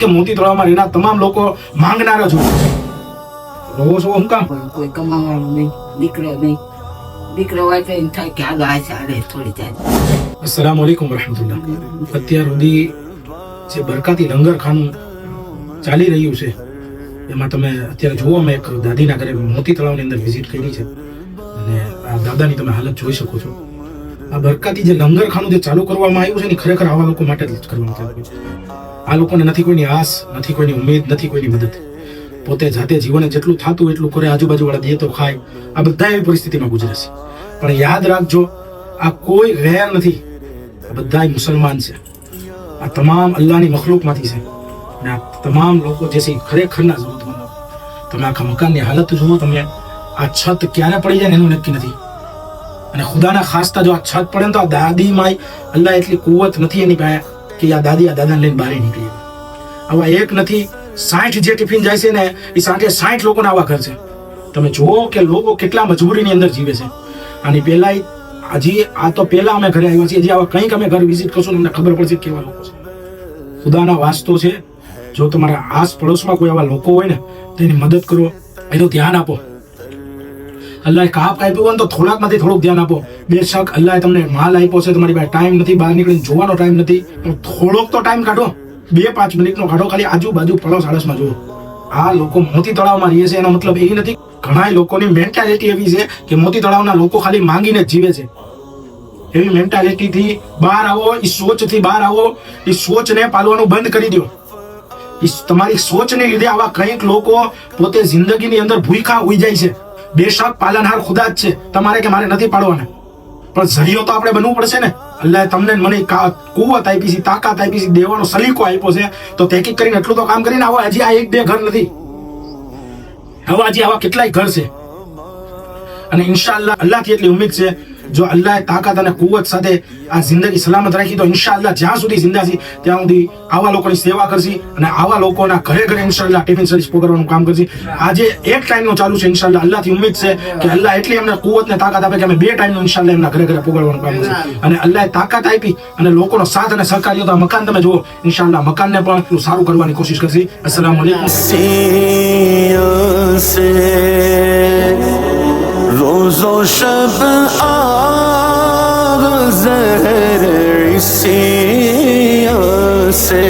કે મોતી તળાવમાં રહેનાર તમામ લોકો માંગનારા જ હોય. રોવો છો હું કામ? કોઈ કમાવાનું નહીં, દીકરો નહીં. દીકરો હોય તો એમ થાય કે આગળ આ ચાલે થોડી જાય. અસ્સલામુ અલૈકુમ વરહમતુલ્લાહ. અત્યાર સુધી જે બરકાતી લંગરખાનું ચાલી રહ્યું છે એમાં તમે અત્યારે જુઓ, મેં એક દાદીના ઘરે મોતી તળાવની અંદર વિઝિટ કરી છે અને આ દાદાની તમે હાલત જોઈ શકો છો. આ બરકાતી જે લંગરખાનું જે ચાલુ કરવામાં આવ્યું છે ને, ખરેખર આવા લોકો માટે જ કરવામાં આવ્યું છે. આ લોકોને નથી કોઈની આસ, નથી કોઈની ઉમેદ, નથી કોઈની મદદ. પોતે જાતે જીવને જેટલું થતું એટલું કરે, આજુબાજુવાળા દે તો ખાય. આ બધા એવી પરિસ્થિતિમાં ગુજરે છે. પણ યાદ રાખજો, આ કોઈ ગેર નથી, આ બધા મુસલમાન છે. આ તમામ અલ્લાહની મખલુકમાંથી છે અને આ તમામ લોકો જે છે ખરેખરના જરૂરતમંદો. તમે આખા મકાનની હાલત જુઓ, તમે આ છત ક્યારે પડી જાય ને એનું નક્કી નથી. અને ખુદાના ખાસ્તા જો આ છત પડે ને તો આ દાદી માય અલ્લાહ એટલી કુવત નથી એની પાસે કે આ દાદી આ દાદાને લઈને બહાર નીકળી. આવા એક નથી, 60 જે ટિફિન જાય છે ને એ 60 લોકોના આવા ઘર છે. તમે જુઓ કે લોકો કેટલા મજબૂરીની અંદર જીવે છે. આની પહેલા હજી આ તો પહેલા અમે ઘરે આવ્યા છીએ, હજી આવા કંઈક અમે ઘર વિઝિટ કરશું અમને ખબર પડશે કેવા લોકો છે. ખુદાના વાસ્તો છે, જો તમારા આસ પડોશમાં કોઈ આવા લોકો હોય ને તેની મદદ કરો, એનું ધ્યાન આપો. અલ્લાહ કાપ આપ્યું હોય ને તો થોડાકમાંથી થોડુંક ધ્યાન આપો. બેશક અલ્લાહ તમને માલ આપ્યો છે, તમારી પાસે ટાઈમ નથી, બહાર નીકળીને જોવાનો ટાઈમ નથી, પણ થોડોક તો ટાઈમ કાઢો. 2-5 મિનિટનો કાઢો, ખાલી આજુબાજુ પડોશ આડોશમાં જુઓ. આ લોકો મોતી તળાવમાં રહે છે એનો મતલબ એ નથી. ઘણા લોકોની મેન્ટાલિટી એવી છે કે મોતી તળાવના લોકો ખાલી માંગીને જ જીવે છે. એવી મેન્ટાલિટીથી બહાર આવો, એ સોચથી બહાર આવો. એ સોચને પાલવાનું બંધ કરી દો. તમારી સોચને લીધે આવા કંઈક લોકો પોતે જિંદગીની અંદર ભૂખા હોઈ જાય છે. બેશક પાલનહાર ખુદા જ છે, તમારે કે મારે નથી પાડવાના, પણ ઝરિયો તો આપણે બનવું પડશે ને. અલ્લાહ તમને મને કુવત આપી છે, તાકાત આપી છે, દેવાનો સલીકો આપ્યો છે, તો તહેકીક કરીને એટલું તો કામ કરીને આવો. હજી આ 1-2 ઘર નથી, હવે હજી આવા કેટલાય ઘર છે. અને ઇન્શાઅલ્લાહ અલ્લાહથી એટલી ઉમ્મીદ છે, જો અલ્લાહ તાકાત અને કુવત સાથે આ જિંદગી સલામત રાખી તો ઇન્શાઅલ્લાહ જ્યાં સુધી જિંદા છે ત્યાં સુધી આવા લોકોની સેવા કરશે અને આવા લોકોના ઘરે ઘરે ઇન્શાઅલ્લાહ ટિફિન સર્વિસ પહોંચાડવાનું કામ કરશે. આજે એક ટાઈમનું ચાલુ છે ઇન્શાઅલ્લાહ. અલ્લાહથી ઉમ્મીદ છે કે અલ્લાહ એટલી અમને કુવત ને તાકાત આપે કે અમે 2 ટાઈમનું ઇન્શાઅલ્લાહ એમના ઘરે ઘરે પહોંચાડવાનું કામ કરશે. અને અલ્લાહ તાકાત આપી અને લોકોનો સાથ અને સહકાર તો આ મકાન તમે જુઓ, ઇન્શાઅલ્લાહ મકાનને પણ એટલું સારું કરવાની કોશિશ કરશે. અસ્સલામુ અલૈકુમ. रोज़ो शब आग ज़हर इसी से